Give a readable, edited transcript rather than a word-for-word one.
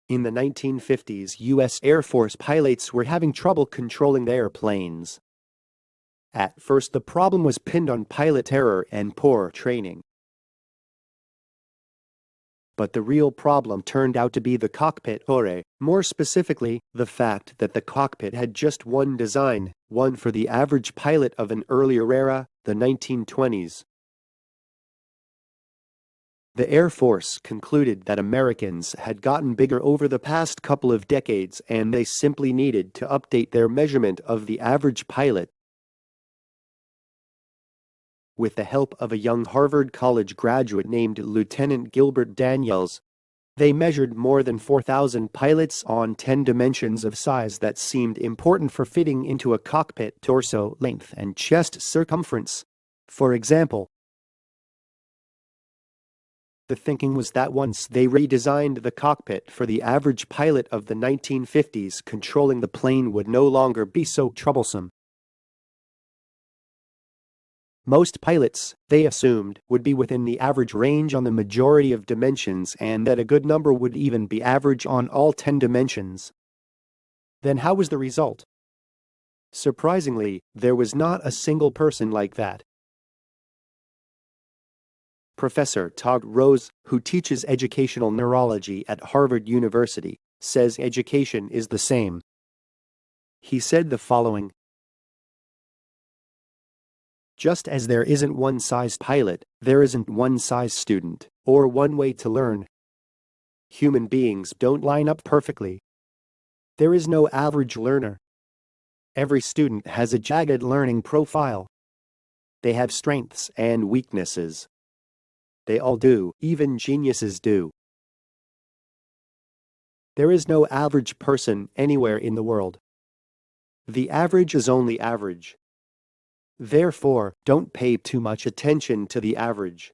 In the 1950s, U.S. Air Force pilots were having trouble controlling their planes. At first, the problem was pinned on pilot error and poor training. But the real problem turned out to be the cockpit ore, more specifically, the fact that the cockpit had just one design, one for the average pilot of an earlier era, the 1920s. The Air Force concluded that Americans had gotten bigger over the past couple of decades and they simply needed to update their measurement of the average pilot. With the help of a young Harvard College graduate named Lieutenant Gilbert Daniels, they measured more than 4,000 pilots on 10 dimensions of size that seemed important for fitting into a cockpit: torso length and chest circumference. For example, the thinking was that once they redesigned the cockpit for the average pilot of the 1950s, controlling the plane would no longer be so troublesome. Most pilots, they assumed, would be within the average range on the majority of dimensions and that a good number would even be average on all 10 dimensions. Then how was the result? Surprisingly, there was not a single person like that. Professor Todd Rose, who teaches educational neurology at Harvard University, says education is the same. He said the following: just as there isn't one size pilot, there isn't one size student, or one way to learn. Human beings don't line up perfectly. There is no average learner. Every student has a jagged learning profile. They have strengths and weaknesses. They all do, even geniuses do. There is no average person anywhere in the world. The average is only average. Therefore, don't pay too much attention to the average.